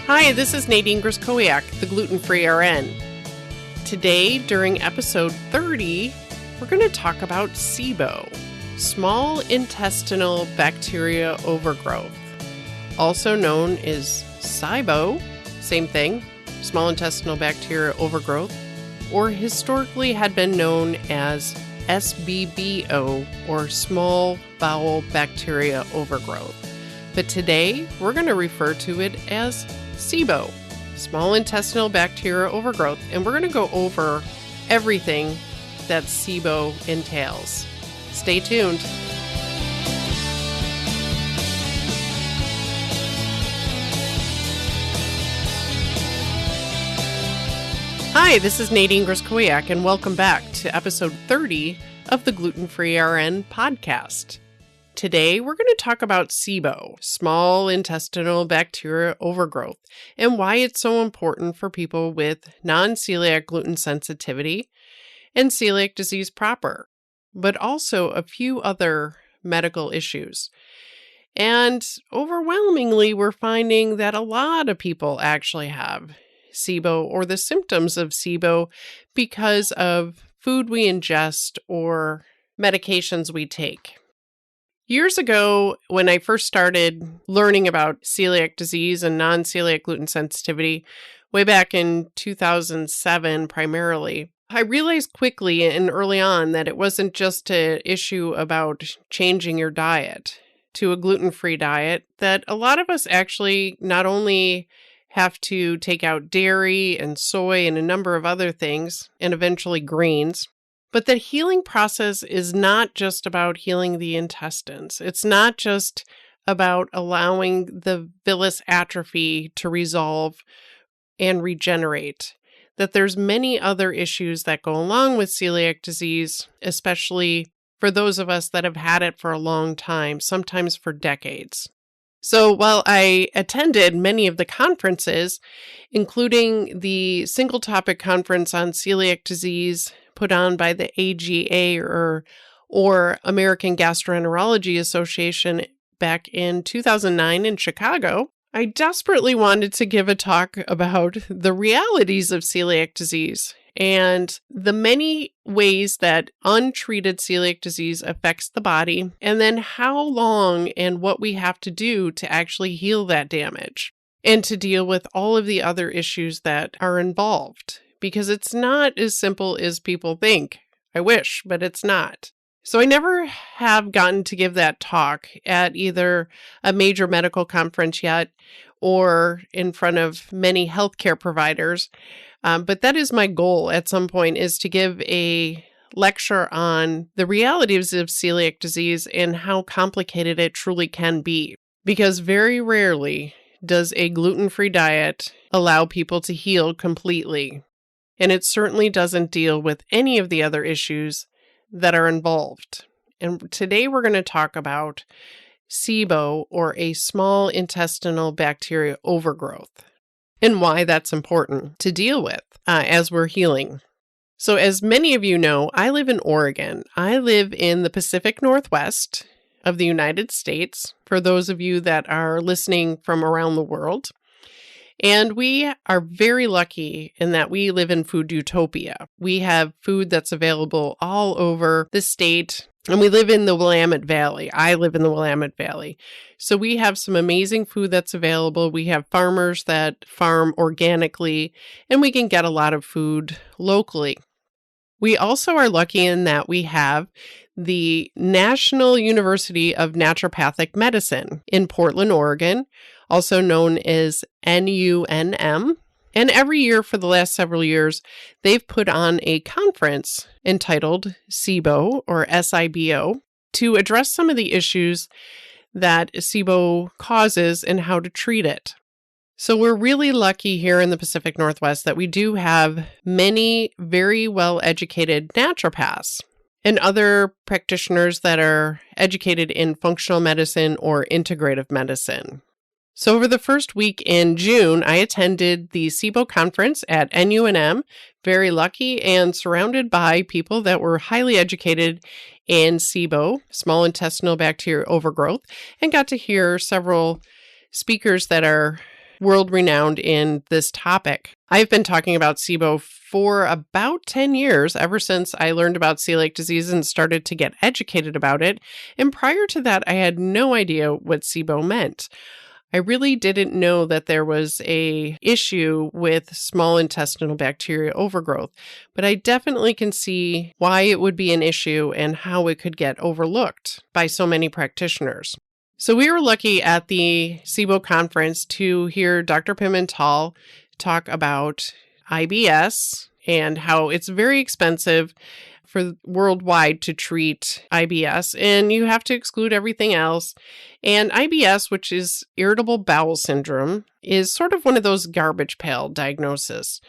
Hi, this is Nadine Griskowiak, the Gluten Free RN. Today, during episode 30, we're going to talk about SIBO, small intestinal bacterial overgrowth, also known as SIBO, same thing, small intestinal bacterial overgrowth, or historically had been known as SBBO, or small bowel bacteria overgrowth. But today, we're going to refer to it as SIBO, small intestinal bacterial overgrowth, and we're going to go over everything that SIBO entails. Stay tuned. Hi, this is Nadine Griskowiak, and welcome back to episode 30 of the Gluten Free RN podcast. Today, we're going to talk about SIBO, small intestinal bacterial overgrowth, and why it's so important for people with non-celiac gluten sensitivity and celiac disease proper, but also a few other medical issues. And overwhelmingly, we're finding that a lot of people actually have SIBO or the symptoms of SIBO because of food we ingest or medications we take. Years ago, when I first started learning about celiac disease and non-celiac gluten sensitivity, way back in 2007 primarily, I realized quickly and early on that it wasn't just an issue about changing your diet to a gluten-free diet, that a lot of us actually not only have to take out dairy and soy and a number of other things, and eventually grains, but the healing process is not just about healing the intestines. It's not just about allowing the villus atrophy to resolve and regenerate. That there's many other issues that go along with celiac disease, especially for those of us that have had it for a long time, sometimes for decades. So while I attended many of the conferences, including the single topic conference on celiac disease put on by the AGA or American Gastroenterology Association back in 2009 in Chicago, I desperately wanted to give a talk about the realities of celiac disease and the many ways that untreated celiac disease affects the body, and then how long and what we have to do to actually heal that damage and to deal with all of the other issues that are involved. Because it's not as simple as people think. I wish, but it's not. So I never have gotten to give that talk at either a major medical conference yet or in front of many healthcare providers. But that is my goal at some point, is to give a lecture on the realities of celiac disease and how complicated it truly can be. Because very rarely does a gluten-free diet allow people to heal completely. And it certainly doesn't deal with any of the other issues that are involved. And today we're going to talk about SIBO, or a small intestinal bacterial overgrowth, and why that's important to deal with as we're healing. So as many of you know, I live in Oregon. I live in the Pacific Northwest of the United States, for those of you that are listening from around the world. And we are very lucky in that we live in food utopia. We have food that's available all over the state, and we live in the Willamette Valley. I live in the Willamette Valley. So we have some amazing food that's available. We have farmers that farm organically, and we can get a lot of food locally. We also are lucky in that we have the National University of Naturopathic Medicine in Portland, Oregon, also known as NUNM. And every year for the last several years, they've put on a conference entitled SIBO, or SIBO, to address some of the issues that SIBO causes and how to treat it. So we're really lucky here in the Pacific Northwest that we do have many very well-educated naturopaths and other practitioners that are educated in functional medicine or integrative medicine. So over the first week in June, I attended the SIBO conference at NUNM, very lucky and surrounded by people that were highly educated in SIBO, small intestinal bacterial overgrowth, and got to hear several speakers that are world renowned in this topic. I've been talking about SIBO for about 10 years, ever since I learned about celiac disease and started to get educated about it. And prior to that, I had no idea what SIBO meant. I really didn't know that there was a issue with small intestinal bacterial overgrowth, but I definitely can see why it would be an issue and how it could get overlooked by so many practitioners. So we were lucky at the SIBO conference to hear Dr. Pimental talk about IBS and how it's very expensive for worldwide to treat IBS, and you have to exclude everything else. And IBS, which is irritable bowel syndrome, is sort of one of those garbage pail diagnoses.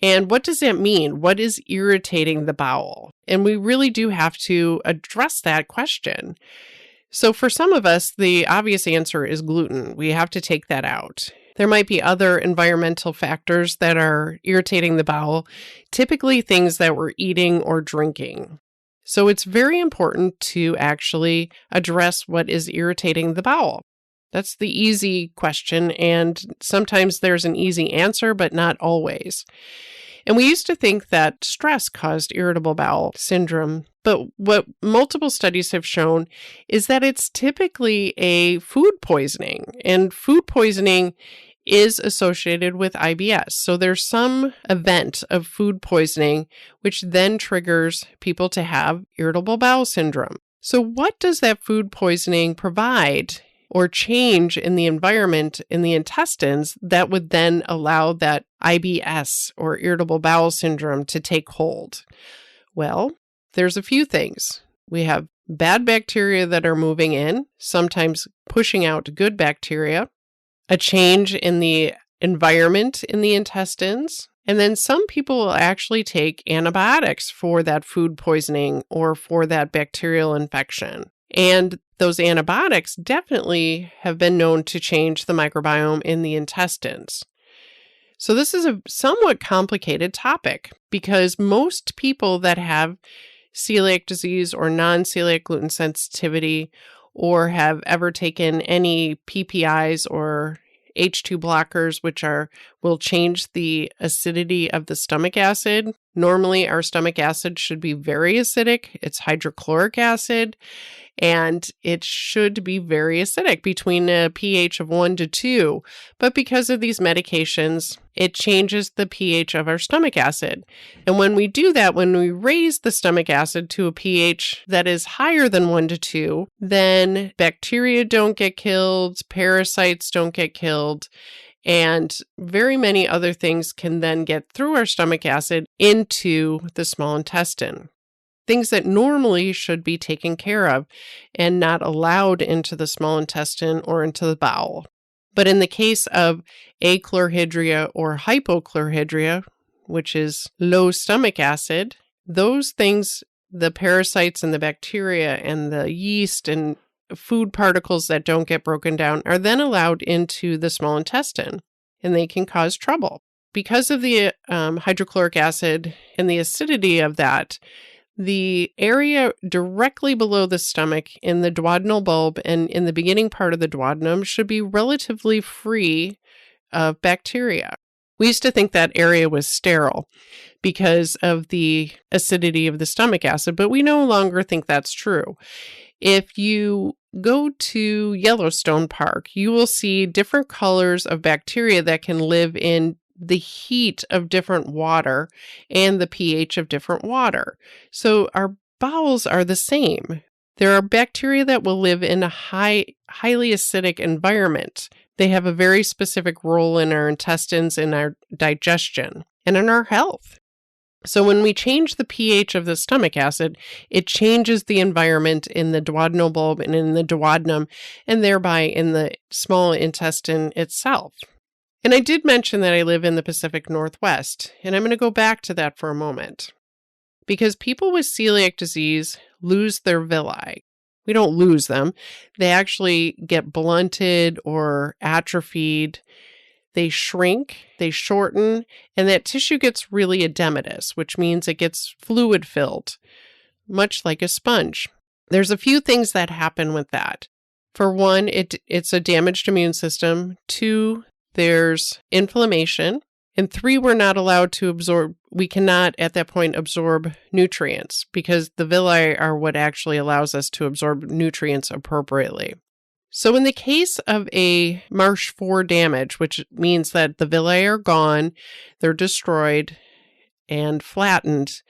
And what does that mean? What is irritating the bowel? And we really do have to address that question. So for some of us, the obvious answer is gluten. We have to take that out. There might be other environmental factors that are irritating the bowel, typically things that we're eating or drinking. So it's very important to actually address what is irritating the bowel. That's the easy question, and sometimes there's an easy answer, but not always. And we used to think that stress caused irritable bowel syndrome, but what multiple studies have shown is that it's typically a food poisoning, and food poisoning is associated with IBS. So there's some event of food poisoning which then triggers people to have irritable bowel syndrome. So what does that food poisoning provide or change in the environment in the intestines that would then allow that IBS or irritable bowel syndrome to take hold? Well, there's a few things. We have bad bacteria that are moving in, sometimes pushing out good bacteria, a change in the environment in the intestines, and then some people will actually take antibiotics for that food poisoning or for that bacterial infection. And those antibiotics definitely have been known to change the microbiome in the intestines. So this is a somewhat complicated topic because most people that have celiac disease or non-celiac gluten sensitivity or have ever taken any PPIs or H2 blockers, which will change the acidity of the stomach acid. Normally, our stomach acid should be very acidic. It's hydrochloric acid, and it should be very acidic, between a pH of 1 to 2. But because of these medications, it changes the pH of our stomach acid. And when we do that, when we raise the stomach acid to a pH that is higher than 1 to 2, then bacteria don't get killed, parasites don't get killed, and very many other things can then get through our stomach acid into the small intestine. Things that normally should be taken care of and not allowed into the small intestine or into the bowel. But in the case of achlorhydria or hypochlorhydria, which is low stomach acid, those things, the parasites and the bacteria and the yeast and food particles that don't get broken down, are then allowed into the small intestine, and they can cause trouble. Because of the hydrochloric acid and the acidity of that, the area directly below the stomach in the duodenal bulb and in the beginning part of the duodenum should be relatively free of bacteria. We used to think that area was sterile because of the acidity of the stomach acid, but we no longer think that's true. If you go to Yellowstone Park, you will see different colors of bacteria that can live in the heat of different water and the pH of different water. So our bowels are the same. There are bacteria that will live in a highly acidic environment. They have a very specific role in our intestines, in our digestion, and in our health. So when we change the pH of the stomach acid, it changes the environment in the duodenal bulb and in the duodenum, and thereby in the small intestine itself. And I did mention that I live in the Pacific Northwest, and I'm going to go back to that for a moment. Because people with celiac disease lose their villi. We don't lose them. They actually get blunted or atrophied. They shrink, they shorten, and that tissue gets really edematous, which means it gets fluid filled, much like a sponge. There's a few things that happen with that. For one, it's a damaged immune system. Two, there's inflammation. And 3, we're not allowed to absorb, we cannot at that point absorb nutrients because the villi are what actually allows us to absorb nutrients appropriately. So in the case of a Marsh 4 damage, which means that the villi are gone, they're destroyed and flattened,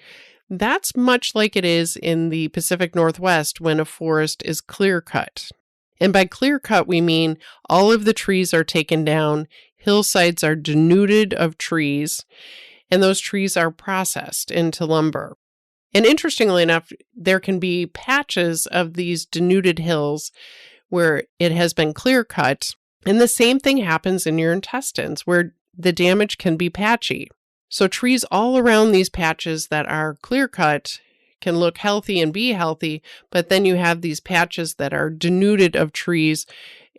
that's much like it is in the Pacific Northwest when a forest is clear cut. And by clear cut, we mean all of the trees are taken down, hillsides are denuded of trees, and those trees are processed into lumber. And interestingly enough, there can be patches of these denuded hills where it has been clear cut, and the same thing happens in your intestines where the damage can be patchy. So trees all around these patches that are clear cut can look healthy and be healthy, but then you have these patches that are denuded of trees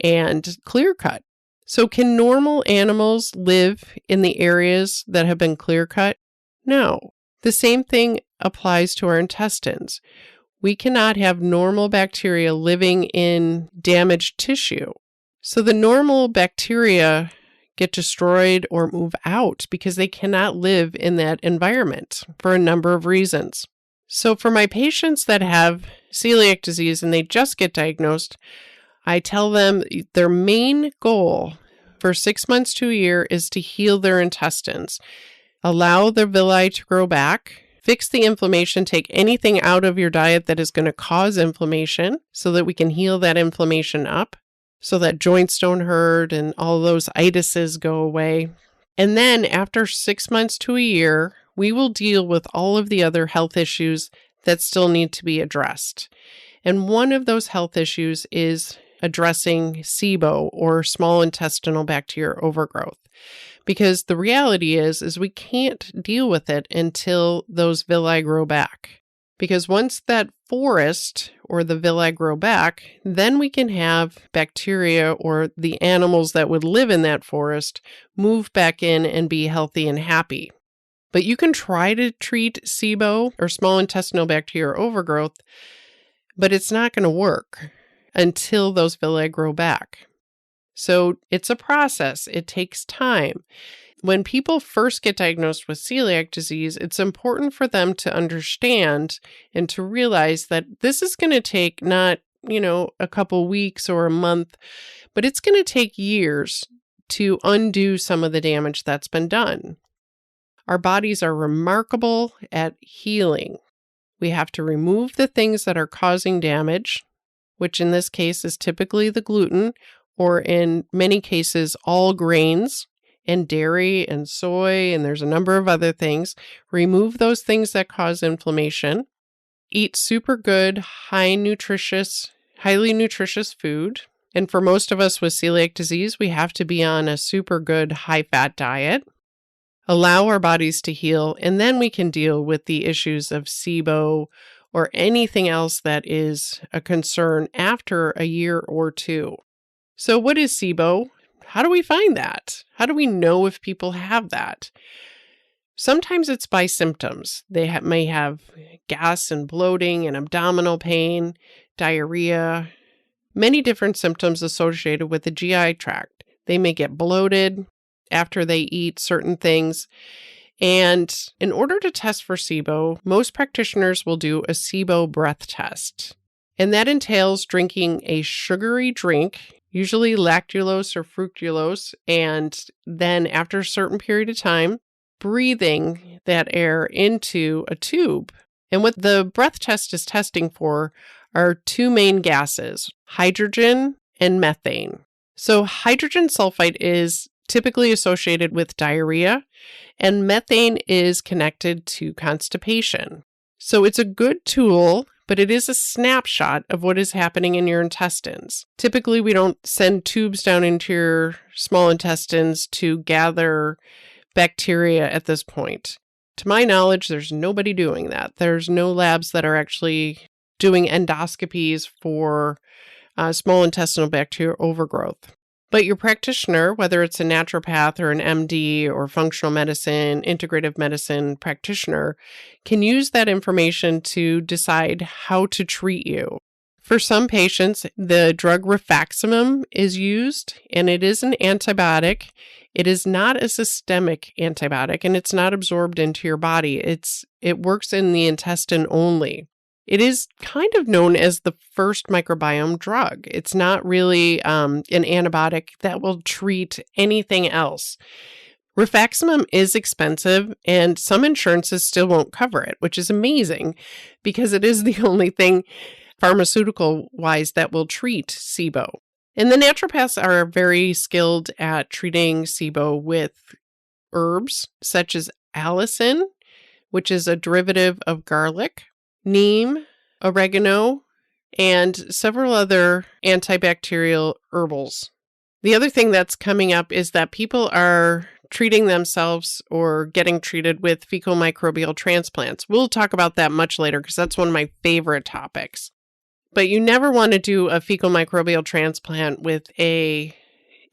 and clear cut. So can normal animals live in the areas that have been clear cut? No. The same thing applies to our intestines. We cannot have normal bacteria living in damaged tissue. So the normal bacteria get destroyed or move out because they cannot live in that environment for a number of reasons. So for my patients that have celiac disease and they just get diagnosed, I tell them their main goal for 6 months to a year is to heal their intestines, allow their villi to grow back, fix the inflammation, take anything out of your diet that is going to cause inflammation so that we can heal that inflammation up, so that joints don't hurt and all those itises go away. And then after 6 months to a year, we will deal with all of the other health issues that still need to be addressed. And one of those health issues is addressing SIBO, or small intestinal bacterial overgrowth. Because the reality is we can't deal with it until those villi grow back. Because once that forest or the villi grow back, then we can have bacteria or the animals that would live in that forest move back in and be healthy and happy. But you can try to treat SIBO or small intestinal bacterial overgrowth, but it's not going to work until those villi grow back. So it's a process. It takes time. When people first get diagnosed with celiac disease, it's important for them to understand and to realize that this is going to take not, a couple weeks or a month, but it's going to take years to undo some of the damage that's been done. Our bodies are remarkable at healing. We have to remove the things that are causing damage, which in this case is typically the gluten, or in many cases, all grains and dairy and soy, and there's a number of other things. Remove those things that cause inflammation. Eat super good, highly nutritious food. And for most of us with celiac disease, we have to be on a super good high-fat diet. Allow our bodies to heal, and then we can deal with the issues of SIBO or anything else that is a concern after a year or two. So what is SIBO? How do we find that? How do we know if people have that? Sometimes it's by symptoms. They may have gas and bloating and abdominal pain, diarrhea, many different symptoms associated with the GI tract. They may get bloated after they eat certain things. And in order to test for SIBO, most practitioners will do a SIBO breath test. And that entails drinking a sugary drink, usually lactulose or fructulose, and then after a certain period of time, breathing that air into a tube. And what the breath test is testing for are two main gases, hydrogen and methane. So hydrogen sulfide is typically associated with diarrhea, and methane is connected to constipation. So it's a good tool, but it is a snapshot of what is happening in your intestines. Typically, we don't send tubes down into your small intestines to gather bacteria at this point. To my knowledge, there's nobody doing that. There's no labs that are actually doing endoscopies for small intestinal bacterial overgrowth. But your practitioner, whether it's a naturopath or an MD or functional medicine, integrative medicine practitioner, can use that information to decide how to treat you. For some patients, the drug rifaximin is used, and it is an antibiotic. It is not a systemic antibiotic, and it's not absorbed into your body. It works in the intestine only. It is kind of known as the first microbiome drug. It's not really an antibiotic that will treat anything else. Rifaximin is expensive, and some insurances still won't cover it, which is amazing because it is the only thing pharmaceutical-wise that will treat SIBO. And the naturopaths are very skilled at treating SIBO with herbs such as allicin, which is a derivative of garlic, neem, oregano, and several other antibacterial herbals. The other thing that's coming up is that people are treating themselves or getting treated with fecal microbial transplants. We'll talk about that much later because that's one of my favorite topics. But you never want to do a fecal microbial transplant with a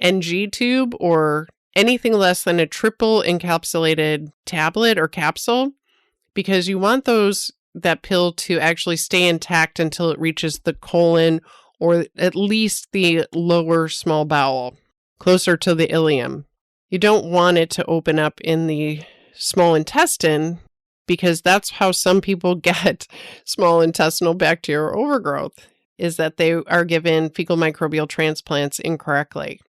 NG tube or anything less than a triple encapsulated tablet or capsule, because you want that pill to actually stay intact until it reaches the colon or at least the lower small bowel, closer to the ileum. You don't want it to open up in the small intestine, because that's how some people get small intestinal bacterial overgrowth, is that they are given fecal microbial transplants incorrectly.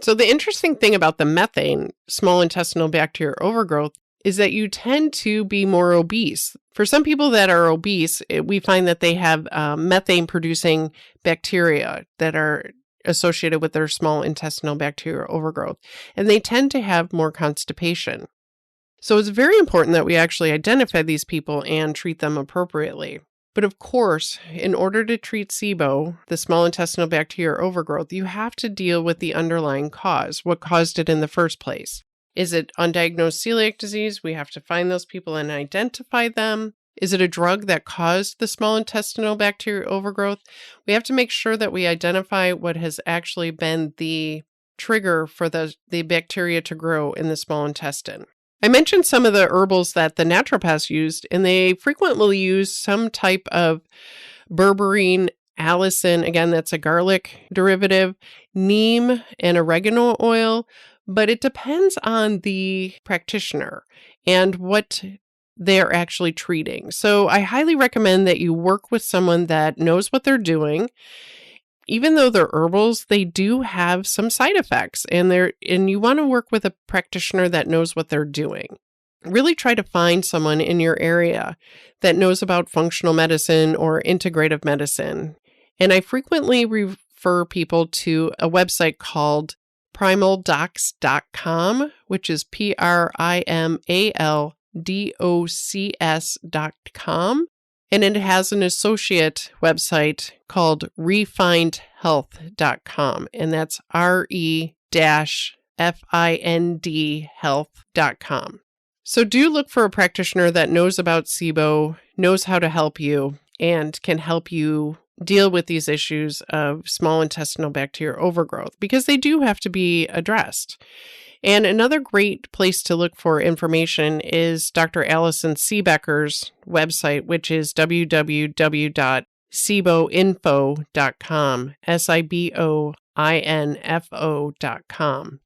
So the interesting thing about the methane, small intestinal bacterial overgrowth, is that you tend to be more obese. For some people that are obese, we find that they have methane-producing bacteria that are associated with their small intestinal bacterial overgrowth, and they tend to have more constipation. So it's very important that we actually identify these people and treat them appropriately. But of course, in order to treat SIBO, the small intestinal bacterial overgrowth, you have to deal with the underlying cause. What caused it in the first place? Is it undiagnosed celiac disease? We have to find those people and identify them. Is it a drug that caused the small intestinal bacterial overgrowth? We have to make sure that we identify what has actually been the trigger for the bacteria to grow in the small intestine. I mentioned some of the herbals that the naturopaths used, and they frequently use some type of berberine, allicin, again, that's a garlic derivative, neem, and oregano oil, but it depends on the practitioner and what they're actually treating. So I highly recommend that you work with someone that knows what they're doing. Even though they're herbals, they do have some side effects, and you want to work with a practitioner that knows what they're doing. Really try to find someone in your area that knows about functional medicine or integrative medicine. And I frequently refer people to a website called primaldocs.com, which is primaldocs.com. And it has an associate website called refindhealth.com, and that's re-find health.com. So do look for a practitioner that knows about SIBO, knows how to help you, and can help you deal with these issues of small intestinal bacterial overgrowth, because they do have to be addressed. And another great place to look for information is Dr. Alison Seebecker's website, which is www.siboinfo.com, SIBOINFO.com.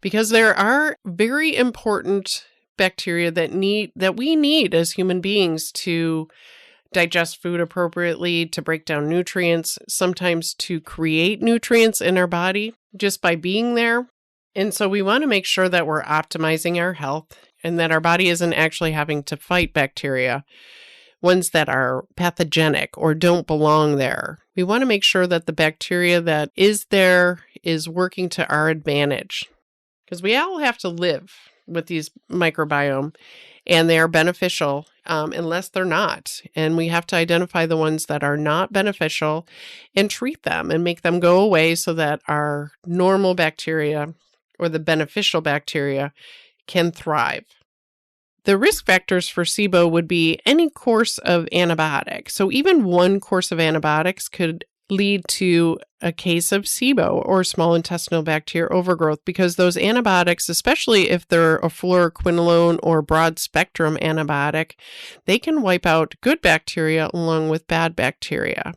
Because there are very important bacteria that we need as human beings to digest food appropriately, to break down nutrients, sometimes to create nutrients in our body just by being there. And so we want to make sure that we're optimizing our health and that our body isn't actually having to fight bacteria, ones that are pathogenic or don't belong there. We want to make sure that the bacteria that is there is working to our advantage, because we all have to live with these microbiome, and they are beneficial unless they're not. And we have to identify the ones that are not beneficial and treat them and make them go away so that our normal bacteria or the beneficial bacteria can thrive. The risk factors for SIBO would be any course of antibiotics. So even one course of antibiotics could lead to a case of SIBO or small intestinal bacterial overgrowth, because those antibiotics, especially if they're a fluoroquinolone or broad spectrum antibiotic, they can wipe out good bacteria along with bad bacteria.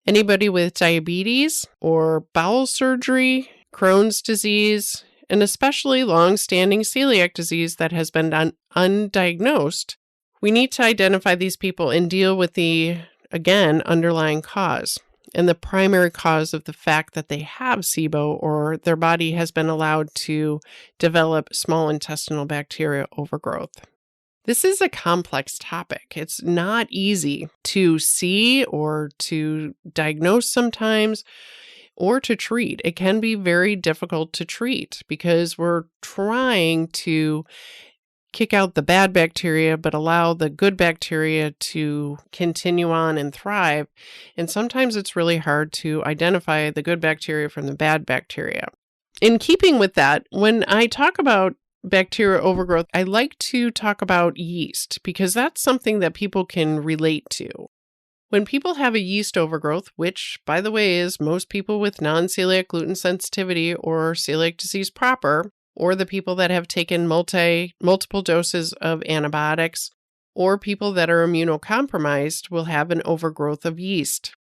Anybody with diabetes or bowel surgery, Crohn's disease, and especially long-standing celiac disease that has been undiagnosed, we need to identify these people and deal with the, again, underlying cause and the primary cause of the fact that they have SIBO or their body has been allowed to develop small intestinal bacterial overgrowth. This is a complex topic. It's not easy to see or to diagnose sometimes or to treat. It can be very difficult to treat because we're trying to kick out the bad bacteria, but allow the good bacteria to continue on and thrive. And sometimes it's really hard to identify the good bacteria from the bad bacteria. In keeping with that, when I talk about bacterial overgrowth, I like to talk about yeast because that's something that people can relate to. When people have a yeast overgrowth, which, by the way, is most people with non-celiac gluten sensitivity or celiac disease proper, or the people that have taken multiple doses of antibiotics, or people that are immunocompromised will have an overgrowth of yeast.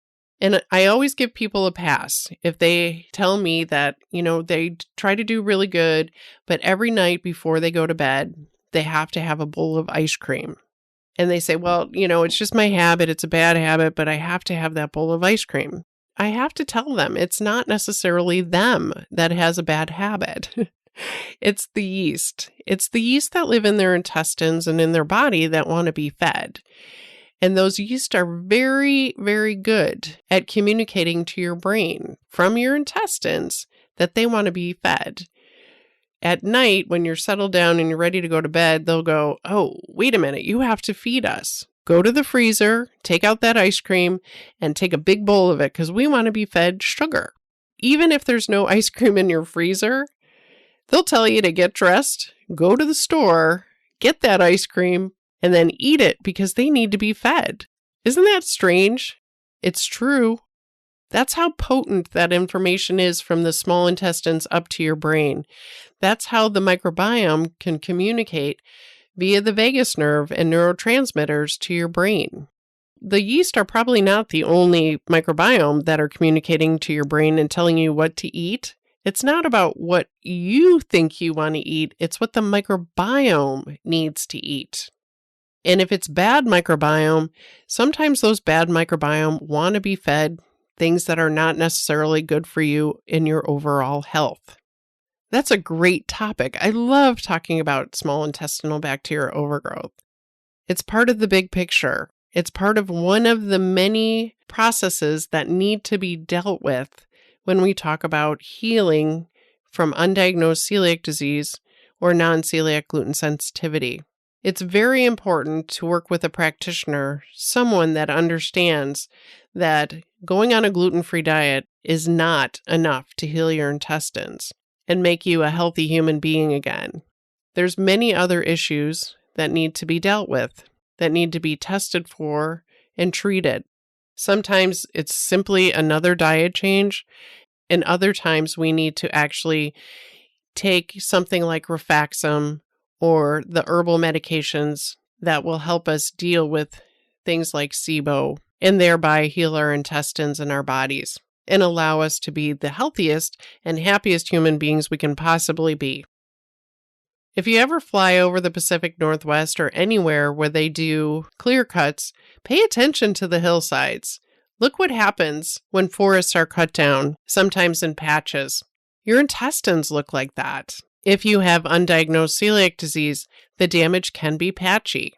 And I always give people a pass if they tell me that, they try to do really good, but every night before they go to bed, they have to have a bowl of ice cream. And they say, well, it's just my habit. It's a bad habit, but I have to have that bowl of ice cream. I have to tell them it's not necessarily them that has a bad habit. It's the yeast. It's the yeast that live in their intestines and in their body that want to be fed. And those yeast are very, very good at communicating to your brain from your intestines that they want to be fed. At night, when you're settled down and you're ready to go to bed, they'll go, oh, wait a minute, you have to feed us. Go to the freezer, take out that ice cream, and take a big bowl of it because we want to be fed sugar. Even if there's no ice cream in your freezer, they'll tell you to get dressed, go to the store, get that ice cream, and then eat it because they need to be fed. Isn't that strange? It's true. That's how potent that information is from the small intestines up to your brain. That's how the microbiome can communicate via the vagus nerve and neurotransmitters to your brain. The yeast are probably not the only microbiome that are communicating to your brain and telling you what to eat. It's not about what you think you want to eat. It's what the microbiome needs to eat. And if it's bad microbiome, sometimes those bad microbiome want to be fed things that are not necessarily good for you in your overall health. That's a great topic. I love talking about small intestinal bacterial overgrowth. It's part of the big picture. It's part of one of the many processes that need to be dealt with when we talk about healing from undiagnosed celiac disease or non-celiac gluten sensitivity. It's very important to work with a practitioner, someone that understands that going on a gluten-free diet is not enough to heal your intestines and make you a healthy human being again. There's many other issues that need to be dealt with, that need to be tested for and treated. Sometimes it's simply another diet change, and other times we need to actually take something like rifaximin or the herbal medications that will help us deal with things like SIBO and thereby heal our intestines and our bodies and allow us to be the healthiest and happiest human beings we can possibly be. If you ever fly over the Pacific Northwest or anywhere where they do clear cuts, pay attention to the hillsides. Look what happens when forests are cut down, sometimes in patches. Your intestines look like that. If you have undiagnosed celiac disease, the damage can be patchy.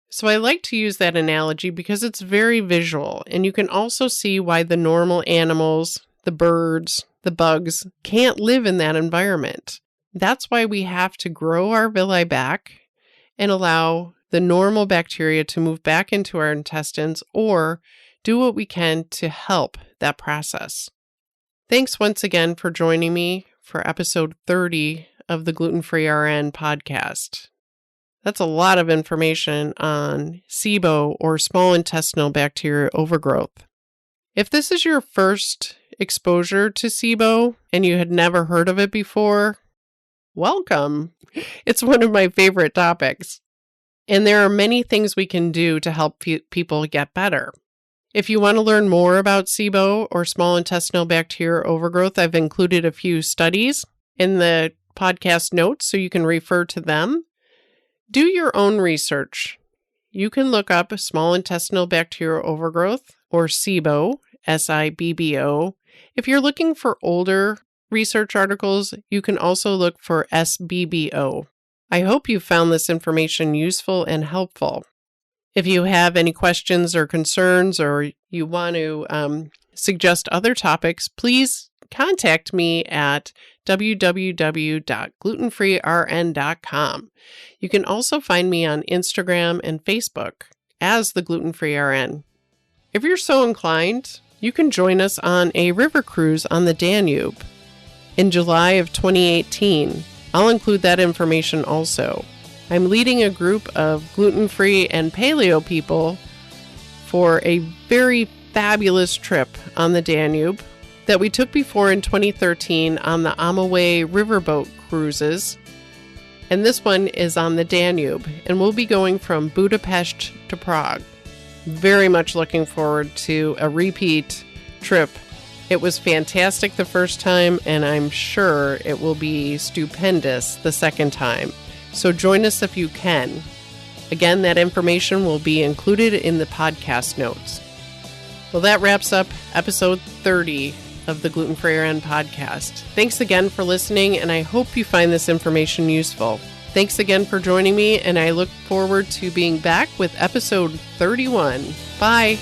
So I like to use that analogy because it's very visual, and you can also see why the normal animals, the birds, the bugs, can't live in that environment. That's why we have to grow our villi back and allow the normal bacteria to move back into our intestines or do what we can to help that process. Thanks once again for joining me for episode 30 of the Gluten Free RN podcast. That's a lot of information on SIBO or small intestinal bacterial overgrowth. If this is your first exposure to SIBO and you had never heard of it before, welcome. It's one of my favorite topics. And there are many things we can do to help people get better. If you want to learn more about SIBO or small intestinal bacterial overgrowth, I've included a few studies in the podcast notes so you can refer to them. Do your own research. You can look up small intestinal bacterial overgrowth or SIBO, SIBO. If you're looking for older research articles, you can also look for SBBO. I hope you found this information useful and helpful. If you have any questions or concerns, or you want to suggest other topics, please contact me at www.glutenfreern.com. You can also find me on Instagram and Facebook as the Gluten Free RN. If you're so inclined, you can join us on a river cruise on the Danube in July of 2018. I'll include that information also. I'm leading a group of gluten-free and paleo people for a very fabulous trip on the Danube that we took before in 2013 on the Amaway riverboat cruises. And this one is on the Danube, and we'll be going from Budapest to Prague. Very much looking forward to a repeat trip. It was fantastic the first time, and I'm sure it will be stupendous the second time. So join us if you can. Again, that information will be included in the podcast notes. Well, that wraps up episode 30 of the Gluten Free RN podcast. Thanks again for listening, and I hope you find this information useful. Thanks again for joining me, and I look forward to being back with episode 31. Bye.